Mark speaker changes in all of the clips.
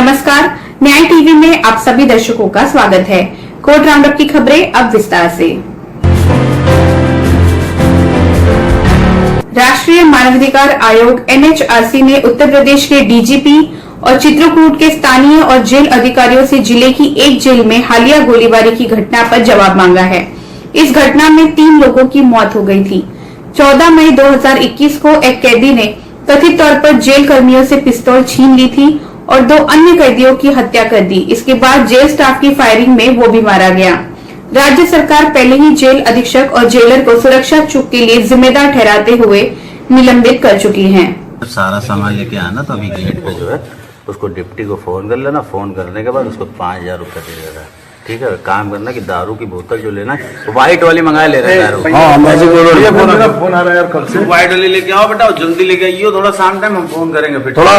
Speaker 1: नमस्कार, न्याय टीवी में आप सभी दर्शकों का स्वागत है। कोर्ट राउंडअप की खबरें अब विस्तार से। राष्ट्रीय मानवाधिकार आयोग NHRC ने उत्तर प्रदेश के डीजीपी और चित्रकूट के स्थानीय और जेल अधिकारियों से जिले की एक जेल में हालिया गोलीबारी की घटना पर जवाब मांगा है। इस घटना में 3 लोगों की मौत हो गई थी। 14 मई 2021 को एक कैदी ने कथित तौर पर जेल कर्मियों से पिस्तौल छीन ली थी और 2 अन्य कैदियों की हत्या कर दी। इसके बाद जेल स्टाफ की फायरिंग में वो भी मारा गया। राज्य सरकार पहले ही जेल अधीक्षक और जेलर को सुरक्षा चूक के लिए जिम्मेदार ठहराते हुए निलंबित कर चुकी है।
Speaker 2: सारा सामान लेके आना तो अभी गेट पे जो है उसको डिप्टी को फोन कर लेना। फोन करने के बाद उसको 5000 रुपये दे देना। ठीक है, काम करना कि दारू की बोतल जो लेना व्हाइट वाली मंगा ले रहे हैं।
Speaker 3: हाँ, मैं
Speaker 2: फोन आ रहा है यार कल से। व्हाइट वाली लेके आओ बेटा, जल्दी लेके आइयो। थोड़ा शाम टाइम हम फोन करेंगे फिर।
Speaker 3: थोड़ा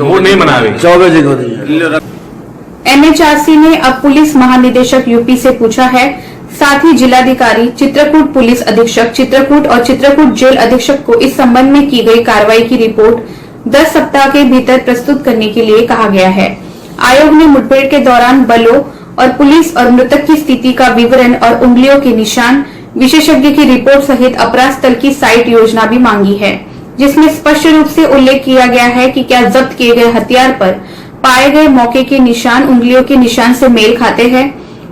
Speaker 3: वो नहीं मना रही 4 बजे को।
Speaker 1: NHRC ने अब पुलिस महानिदेशक यूपी से पूछा है, साथ ही जिलाधिकारी, चित्रकूट पुलिस अधीक्षक चित्रकूट और चित्रकूट जेल अधीक्षक को इस संबंध में की गई कार्रवाई की रिपोर्ट 10 सप्ताह के भीतर प्रस्तुत करने के लिए कहा गया है। आयोग ने मुठभेड़ के दौरान बलों और पुलिस और मृतक की स्थिति का विवरण और उंगलियों के निशान, विशेषज्ञ की रिपोर्ट सहित अपराध स्थल की साइट योजना भी मांगी है, जिसमें स्पष्ट रूप से उल्लेख किया गया है कि क्या जब्त किए गए हथियार पर पाए गए मौके के निशान उंगलियों के निशान से मेल खाते हैं,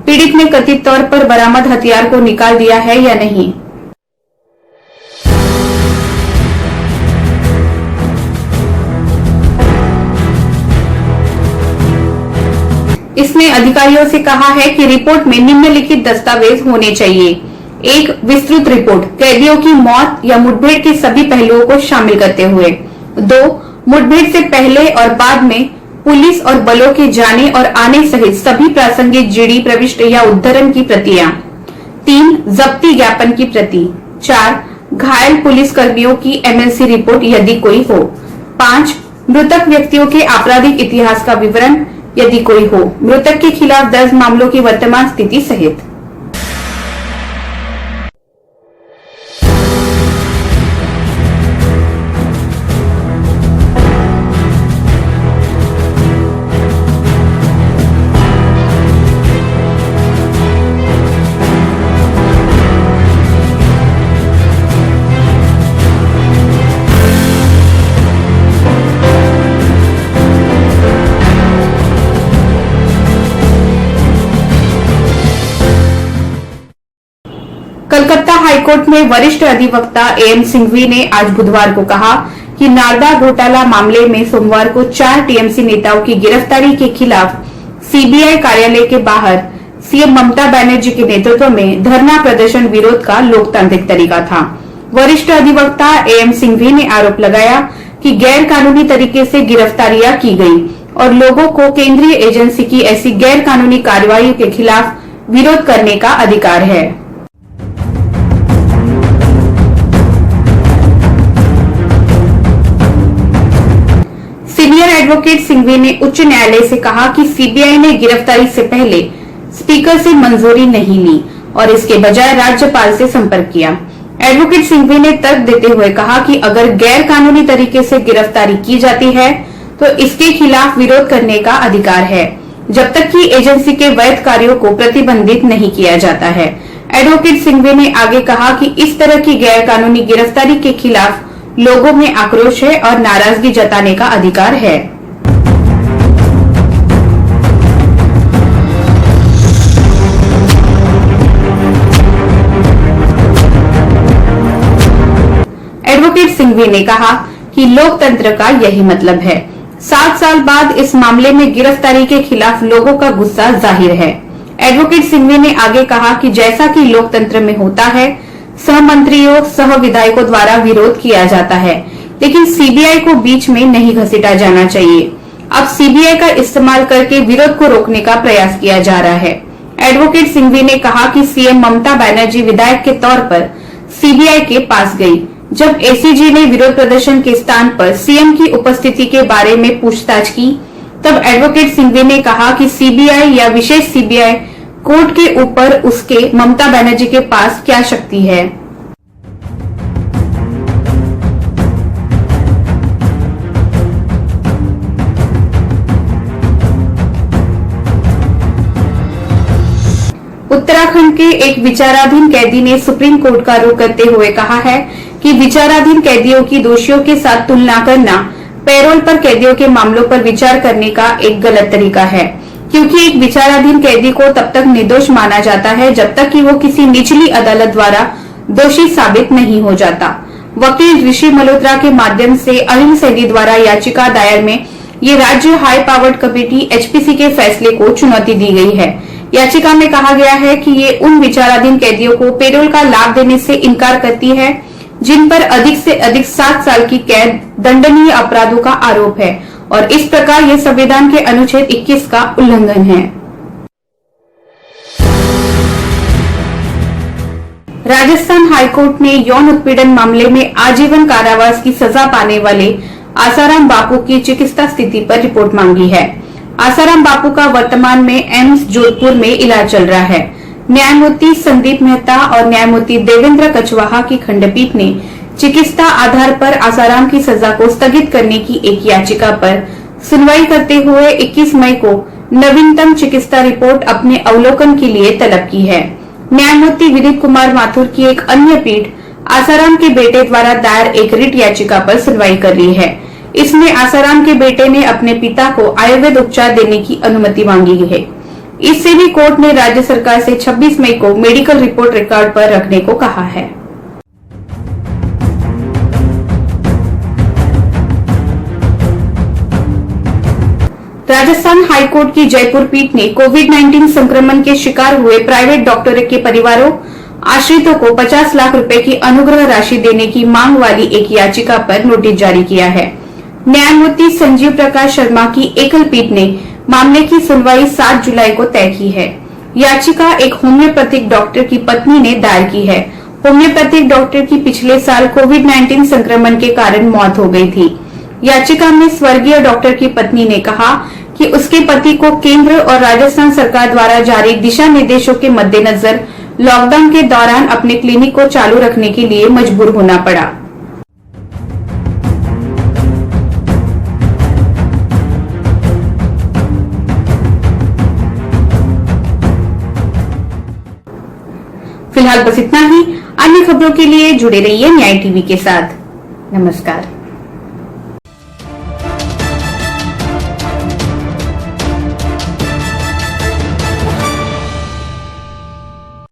Speaker 1: पीड़ित ने कथित तौर पर बरामद हथियार को निकाल दिया है या नहीं। इसने अधिकारियों से कहा है कि रिपोर्ट में निम्नलिखित दस्तावेज होने चाहिए। 1. विस्तृत रिपोर्ट कैदियों की मौत या मुठभेड़ के सभी पहलुओं को शामिल करते हुए। 2. मुठभेड़ से पहले और बाद में पुलिस और बलों के जाने और आने सहित सभी प्रासंगिक जीडी प्रविष्टि या उद्धरण की प्रतियां। 3. जब्ती ज्ञापन की प्रति। 4. घायल पुलिस कर्मियों की MLC रिपोर्ट यदि कोई हो। 5. मृतक व्यक्तियों के आपराधिक इतिहास का विवरण यदि कोई हो, मृतक के खिलाफ दर्ज मामलों की वर्तमान स्थिति सहित। कलकत्ता हाईकोर्ट में वरिष्ठ अधिवक्ता AM सिंघवी ने आज बुधवार को कहा कि नारदा घोटाला मामले में सोमवार को 4 TMC नेताओं की गिरफ्तारी के खिलाफ CBI कार्यालय के बाहर CM ममता बनर्जी के नेतृत्व में धरना प्रदर्शन विरोध का लोकतांत्रिक तरीका था। वरिष्ठ अधिवक्ता AM सिंघवी ने आरोप लगाया कि गैर कानूनी तरीके से गिरफ्तारियां की गई और लोगों को केंद्रीय एजेंसी की ऐसी गैर कानूनी कार्रवाई के खिलाफ विरोध करने का अधिकार है। सीनियर एडवोकेट सिंघवी ने उच्च न्यायालय से कहा कि CBI ने गिरफ्तारी से पहले स्पीकर से मंजूरी नहीं ली और इसके बजाय राज्यपाल से संपर्क किया। एडवोकेट सिंघवी ने तर्क देते हुए कहा कि अगर गैर कानूनी तरीके से गिरफ्तारी की जाती है तो इसके खिलाफ विरोध करने का अधिकार है, जब तक कि एजेंसी के वैध कार्यों को प्रतिबंधित नहीं किया जाता है। एडवोकेट सिंघवी ने आगे कहा कि इस तरह की गैर कानूनी गिरफ्तारी के खिलाफ लोगों में आक्रोश है और नाराजगी जताने का अधिकार है। एडवोकेट सिंघवी ने कहा कि लोकतंत्र का यही मतलब है। 7 साल बाद इस मामले में गिरफ्तारी के खिलाफ लोगों का गुस्सा जाहिर है। एडवोकेट सिंघवी ने आगे कहा कि जैसा कि लोकतंत्र में होता है, सहमंत्रियों सह विधायकों द्वारा विरोध किया जाता है, लेकिन CBI को बीच में नहीं घसीटा जाना चाहिए। अब CBI का इस्तेमाल करके विरोध को रोकने का प्रयास किया जा रहा है। एडवोकेट सिंघवी ने कहा कि CM ममता बनर्जी विधायक के तौर पर CBI के पास गई। जब ACG ने विरोध प्रदर्शन के स्थान पर CM की उपस्थिति के बारे में पूछताछ की, तब एडवोकेट सिंघवी ने कहा कि CBI या विशेष CBI कोर्ट के ऊपर उसके ममता बनर्जी के पास क्या शक्ति है। उत्तराखंड के एक विचाराधीन कैदी ने सुप्रीम कोर्ट का रुख करते हुए कहा है कि विचाराधीन कैदियों की दोषियों के साथ तुलना करना पैरोल पर कैदियों के मामलों पर विचार करने का एक गलत तरीका है, क्योंकि एक विचाराधीन कैदी को तब तक निर्दोष माना जाता है जब तक कि वो किसी निचली अदालत द्वारा दोषी साबित नहीं हो जाता। वकील ऋषि मल्होत्रा के माध्यम से अनिल सैनी द्वारा याचिका दायर में ये राज्य हाई पावर्ड कमेटी एचपीसी के फैसले को चुनौती दी गई है। याचिका में कहा गया है कि ये उन विचाराधीन कैदियों को पेरोल का लाभ देने से इनकार करती है जिन पर अधिक से अधिक 7 साल की कैद दंडनीय अपराधों का आरोप है और इस प्रकार ये संविधान के अनुच्छेद 21 का उल्लंघन है। राजस्थान हाईकोर्ट ने यौन उत्पीड़न मामले में आजीवन कारावास की सजा पाने वाले आसाराम बापू की चिकित्सा स्थिति पर रिपोर्ट मांगी है। आसाराम बापू का वर्तमान में एम्स जोधपुर में इलाज चल रहा है। न्यायमूर्ति संदीप मेहता और न्यायमूर्ति देवेंद्र कछवाहा की खंडपीठ ने चिकित्सा आधार पर आसाराम की सजा को स्थगित करने की एक याचिका पर सुनवाई करते हुए 21 मई को नवीनतम चिकित्सा रिपोर्ट अपने अवलोकन के लिए तलब की है। न्यायमूर्ति विनीत कुमार माथुर की एक अन्य पीठ आसाराम के बेटे द्वारा दायर एक रिट याचिका पर सुनवाई कर रही है। इसमें आसाराम के बेटे ने अपने पिता को आयुर्वेद उपचार देने की अनुमति मांगी है। इससे भी कोर्ट ने राज्य सरकार से 26 मई को मेडिकल रिपोर्ट रिकॉर्ड पर रखने को कहा है। राजस्थान हाईकोर्ट की जयपुर पीठ ने कोविड-19 संक्रमण के शिकार हुए प्राइवेट डॉक्टरों के परिवारों आश्रितों को 50 लाख रुपए की अनुग्रह राशि देने की मांग वाली एक याचिका पर नोटिस जारी किया है। न्यायमूर्ति संजीव प्रकाश शर्मा की एकल पीठ ने मामले की सुनवाई 7 जुलाई को तय की है। याचिका एक होम्योपैथिक डॉक्टर की पत्नी ने दायर की है। होम्योपैथिक डॉक्टर की पिछले साल कोविड-19 संक्रमण के कारण मौत हो गई थी। याचिका में स्वर्गीय डॉक्टर की पत्नी ने कहा कि उसके पति को केंद्र और राजस्थान सरकार द्वारा जारी दिशा निर्देशों के मद्देनजर लॉकडाउन के दौरान अपने क्लिनिक को चालू रखने के लिए मजबूर होना पड़ा। फिलहाल बस इतना ही। अन्य खबरों के लिए जुड़े रहिए न्याय टीवी के साथ। नमस्कार।